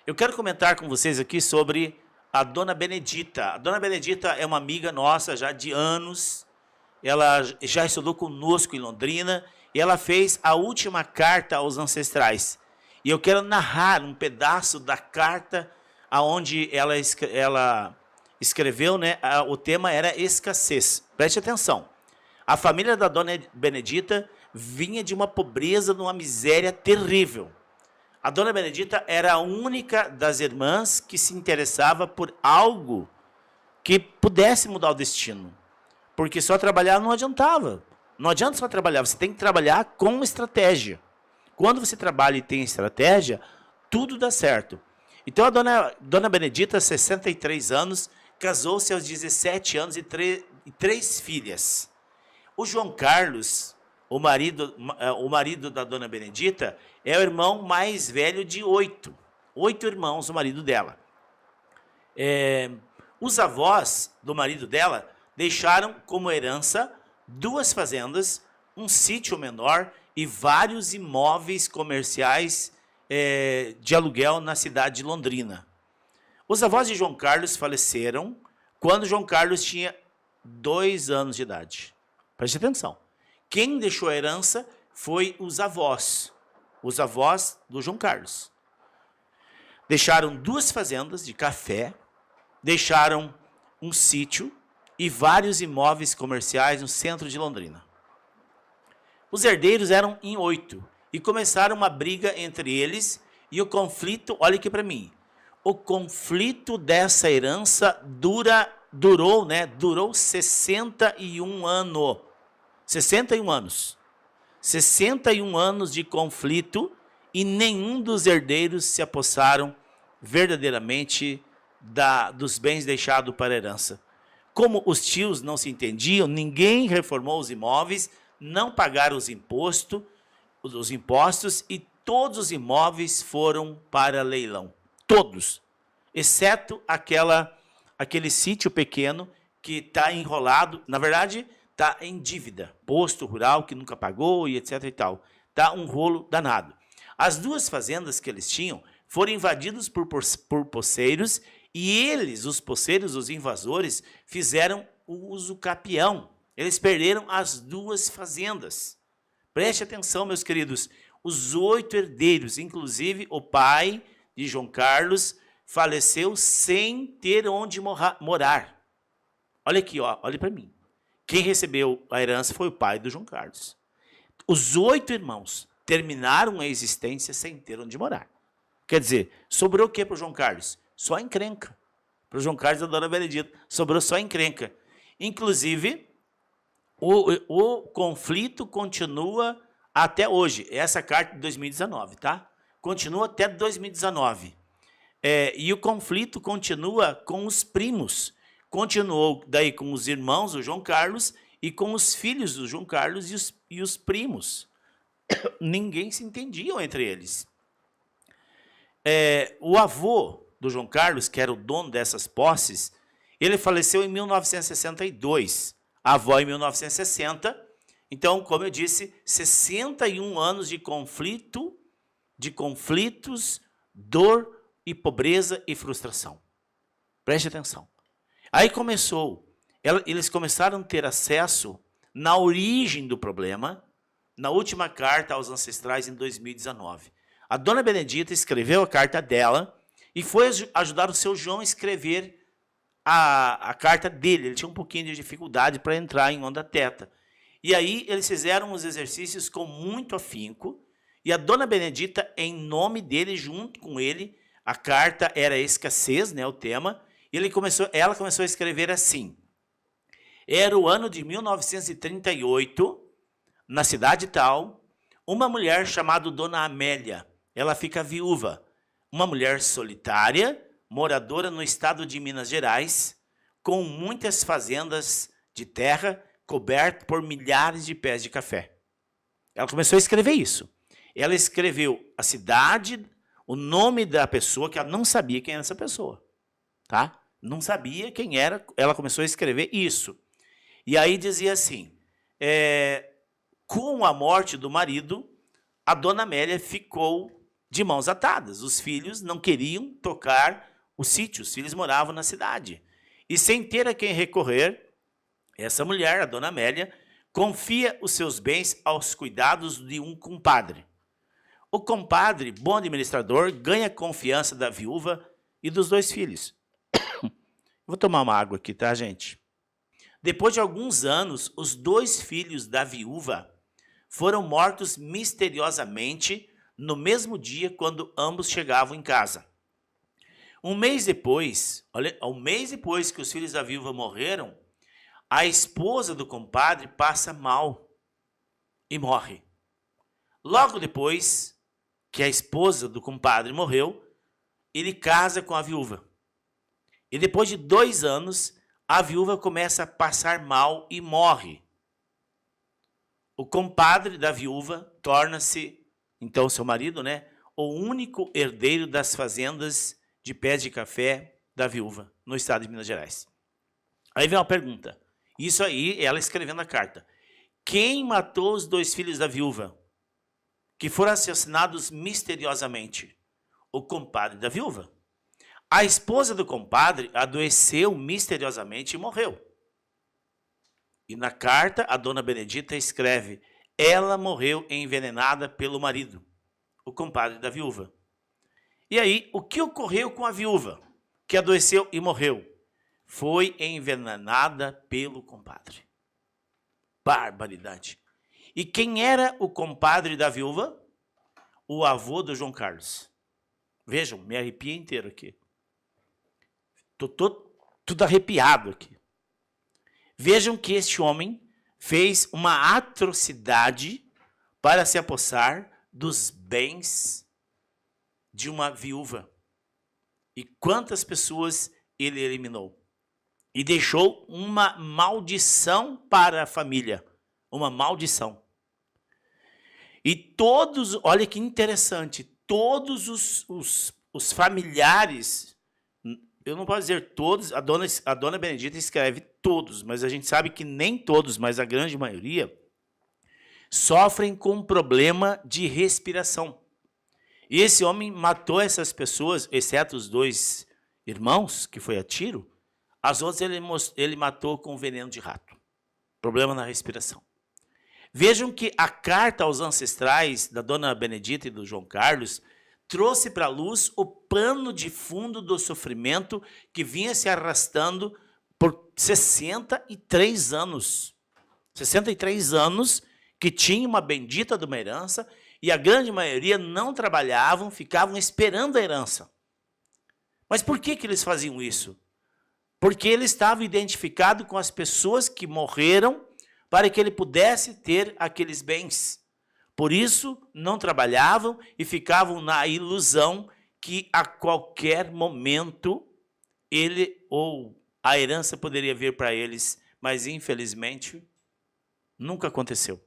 Eu quero comentar com vocês aqui sobre a Dona Benedita. A Dona Benedita é uma amiga nossa já de anos. Ela já estudou conosco em Londrina e ela fez a última carta aos ancestrais. E eu quero narrar um pedaço da carta aonde ela escreveu, né? O tema era escassez. Preste atenção. A família da Dona Benedita vinha de uma pobreza, de uma miséria terrível. A Dona Benedita era a única das irmãs que se interessava por algo que pudesse mudar o destino. Porque só trabalhar não adiantava. Não adianta só trabalhar, você tem que trabalhar com estratégia. Quando você trabalha e tem estratégia, tudo dá certo. Então a Dona Benedita, 63 anos, casou-se aos 17 anos e três filhas. O João Carlos, o marido da Dona Benedita, é o irmão mais velho de 8. 8 irmãos, o marido dela. Os avós do marido dela deixaram como herança 2 fazendas, um sítio menor e vários imóveis comerciais de aluguel na cidade de Londrina. Os avós de João Carlos faleceram quando João Carlos tinha 2 anos de idade. Preste atenção. Quem deixou a herança foi os avós do João Carlos. Deixaram 2 fazendas de café, deixaram um sítio e vários imóveis comerciais no centro de Londrina. Os herdeiros eram em 8 e começaram uma briga entre eles e o conflito, olha aqui para mim, o conflito dessa herança durou 61 anos. 61 anos. 61 anos de conflito e nenhum dos herdeiros se apossaram verdadeiramente dos bens deixados para herança. Como os tios não se entendiam, ninguém reformou os imóveis, não pagaram os impostos e todos os imóveis foram para leilão. Todos, exceto aquele sítio pequeno que está enrolado, na verdade, está em dívida, posto rural que nunca pagou e etc e tal. Está um rolo danado. As 2 fazendas que eles tinham foram invadidas por poceiros e eles, os poceiros, os invasores, fizeram o uso capião. Eles perderam as 2 fazendas. Preste atenção, meus queridos. Os 8 herdeiros, inclusive o pai de João Carlos, faleceu sem ter onde morar. Olha aqui, ó, olha para mim. Quem recebeu a herança foi o pai do João Carlos. Os 8 irmãos terminaram a existência sem ter onde morar. Quer dizer, sobrou o que para o João Carlos? Só encrenca. Para o João Carlos e a Dona Benedita, sobrou só encrenca. Inclusive, o conflito continua até hoje. Essa carta de 2019, tá? Continua até 2019. E o conflito continua com os primos. Continuou daí com os irmãos do João Carlos e com os filhos do João Carlos e os primos. Ninguém se entendia entre eles. O avô do João Carlos, que era o dono dessas posses, ele faleceu em 1962, a avó em 1960. Então, como eu disse, 61 anos de conflitos, dor e pobreza e frustração. Preste atenção. Aí eles começaram a ter acesso na origem do problema, na última carta aos ancestrais em 2019. A Dona Benedita escreveu a carta dela e foi ajudar o seu João a escrever a carta dele. Ele tinha um pouquinho de dificuldade para entrar em onda teta. E aí eles fizeram os exercícios com muito afinco e a Dona Benedita, em nome dele, junto com ele, a carta era escassez, né, o tema, e ela começou a escrever assim. Era o ano de 1938, na cidade tal, uma mulher chamada Dona Amélia, ela fica viúva, uma mulher solitária, moradora no estado de Minas Gerais, com muitas fazendas de terra cobertas por milhares de pés de café. Ela começou a escrever isso. Ela escreveu a cidade, o nome da pessoa, que ela não sabia quem era essa pessoa. Tá? Não sabia quem era, ela começou a escrever isso. E aí dizia assim, com a morte do marido, a Dona Amélia ficou de mãos atadas. Os filhos não queriam tocar o sítio, os filhos moravam na cidade. E sem ter a quem recorrer, essa mulher, a dona Amélia, confia os seus bens aos cuidados de um compadre. O compadre, bom administrador, ganha a confiança da viúva e dos 2 filhos. Vou tomar uma água aqui, tá, gente? Depois de alguns anos, os 2 filhos da viúva foram mortos misteriosamente no mesmo dia quando ambos chegavam em casa. Um mês depois que os filhos da viúva morreram, a esposa do compadre passa mal e morre. Logo depois que a esposa do compadre morreu, ele casa com a viúva. E depois de 2 anos, a viúva começa a passar mal e morre. O compadre da viúva torna-se, então seu marido, né, o único herdeiro das fazendas de pés de café da viúva, no estado de Minas Gerais. Aí vem uma pergunta. Isso aí, ela escrevendo a carta. Quem matou os 2 filhos da viúva, que foram assassinados misteriosamente? O compadre da viúva. A esposa do compadre adoeceu misteriosamente e morreu. E na carta, a dona Benedita escreve: ela morreu envenenada pelo marido, o compadre da viúva. E aí, o que ocorreu com a viúva, que adoeceu e morreu? Foi envenenada pelo compadre. Barbaridade. E quem era o compadre da viúva? O avô do João Carlos. Vejam, me arrepia inteiro aqui. Estou tudo arrepiado aqui. Vejam que este homem fez uma atrocidade para se apossar dos bens de uma viúva. E quantas pessoas ele eliminou? E deixou uma maldição para a família. Uma maldição. E todos, olha que interessante, todos os familiares, eu não posso dizer todos, a dona Benedita escreve todos, mas a gente sabe que nem todos, mas a grande maioria, sofrem com problema de respiração. E esse homem matou essas pessoas, exceto os 2 irmãos, que foi a tiro, as outras ele matou com veneno de rato. Problema na respiração. Vejam que a carta aos ancestrais da dona Benedita e do João Carlos trouxe para a luz o pano de fundo do sofrimento que vinha se arrastando por 63 anos. 63 anos que tinha uma bendita de uma herança e a grande maioria não trabalhavam, ficavam esperando a herança. Mas por que eles faziam isso? Porque ele estava identificado com as pessoas que morreram para que ele pudesse ter aqueles bens. Por isso, não trabalhavam e ficavam na ilusão que a qualquer momento ele ou a herança poderia vir para eles, mas infelizmente nunca aconteceu.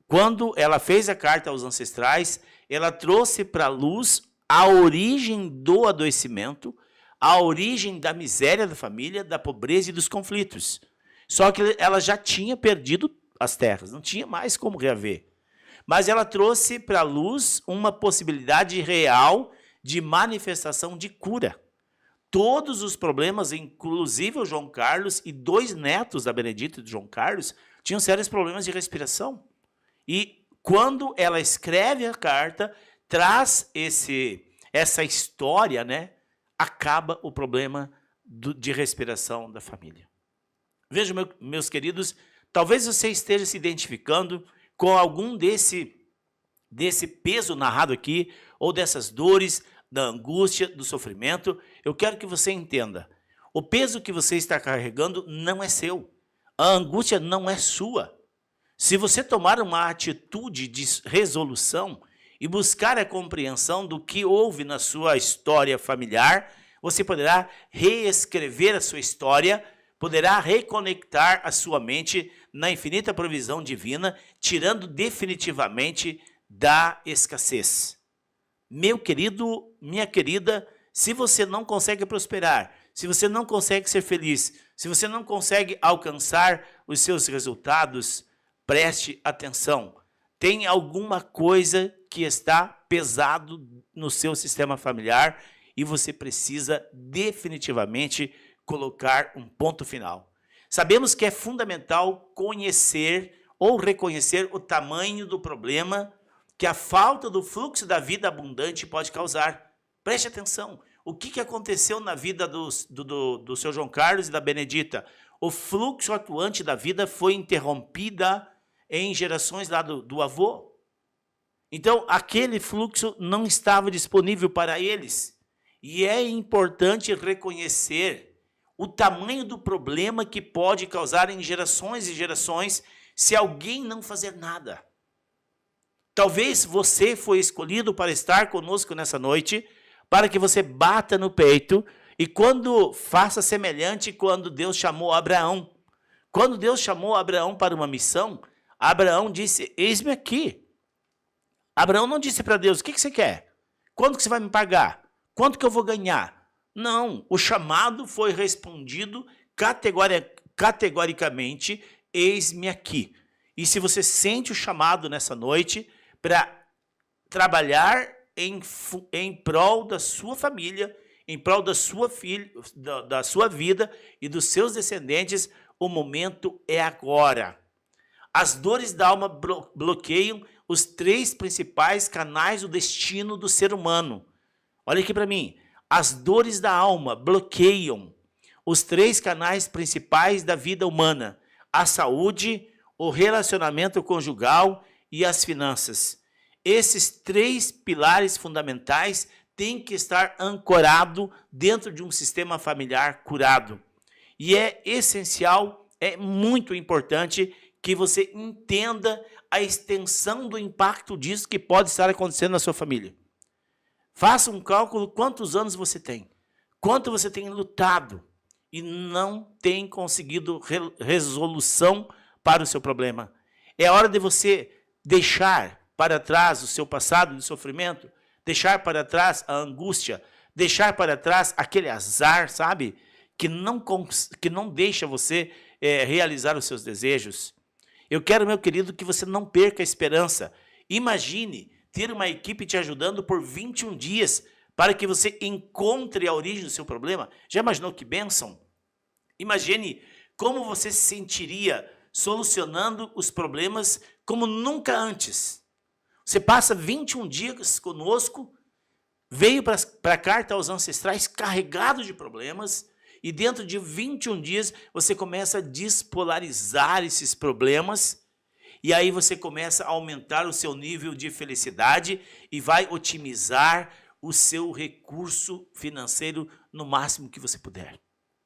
Quando ela fez a carta aos ancestrais, ela trouxe para a luz a origem do adoecimento, a origem da miséria da família, da pobreza e dos conflitos. Só que ela já tinha perdido as terras, não tinha mais como reaver. Mas ela trouxe para a luz uma possibilidade real de manifestação de cura. Todos os problemas, inclusive o João Carlos e 2 netos da Benedita e do João Carlos, tinham sérios problemas de respiração. E quando ela escreve a carta, traz essa história, né? Acaba o problema de respiração da família. Vejam, meus queridos, talvez você esteja se identificando com algum desse peso narrado aqui, ou dessas dores, da angústia, do sofrimento. Eu quero que você entenda, o peso que você está carregando não é seu. A angústia não é sua. Se você tomar uma atitude de resolução e buscar a compreensão do que houve na sua história familiar, você poderá reescrever a sua história, poderá reconectar a sua mente na infinita provisão divina, tirando definitivamente da escassez. Meu querido, minha querida, se você não consegue prosperar, se você não consegue ser feliz, se você não consegue alcançar os seus resultados, preste atenção. Tem alguma coisa que está pesado no seu sistema familiar e você precisa definitivamente colocar um ponto final. Sabemos que é fundamental conhecer ou reconhecer o tamanho do problema que a falta do fluxo da vida abundante pode causar. Preste atenção. O que aconteceu na vida do seu João Carlos e da Benedita? O fluxo atuante da vida foi interrompida em gerações lá do avô. Então, aquele fluxo não estava disponível para eles. E é importante reconhecer o tamanho do problema que pode causar em gerações e gerações se alguém não fazer nada. Talvez você foi escolhido para estar conosco nessa noite, para que você bata no peito e quando faça semelhante quando Deus chamou Abraão. Quando Deus chamou Abraão para uma missão, Abraão disse, eis-me aqui. Abraão não disse para Deus, o que você quer? Quanto que você vai me pagar? Quanto que eu vou ganhar? Não, o chamado foi respondido categoricamente, eis-me aqui. E se você sente o chamado nessa noite para trabalhar em prol da sua família, em prol da sua filha, da sua vida e dos seus descendentes, o momento é agora. As dores da alma bloqueiam os 3 principais canais do destino do ser humano. Olha aqui para mim. As dores da alma bloqueiam os 3 canais principais da vida humana: a saúde, o relacionamento conjugal e as finanças. Esses 3 pilares fundamentais têm que estar ancorados dentro de um sistema familiar curado. E é essencial, é muito importante que você entenda a extensão do impacto disso que pode estar acontecendo na sua família. Faça um cálculo quantos anos você tem, quanto você tem lutado e não tem conseguido resolução para o seu problema. É hora de você deixar para trás o seu passado de sofrimento, deixar para trás a angústia, deixar para trás aquele azar, sabe? Que não deixa você realizar os seus desejos. Eu quero, meu querido, que você não perca a esperança. Imagine ter uma equipe te ajudando por 21 dias para que você encontre a origem do seu problema. Já imaginou que bênção? Imagine como você se sentiria solucionando os problemas como nunca antes. Você passa 21 dias conosco, veio para a carta aos ancestrais carregado de problemas, e dentro de 21 dias você começa a despolarizar esses problemas, e aí você começa a aumentar o seu nível de felicidade e vai otimizar o seu recurso financeiro no máximo que você puder.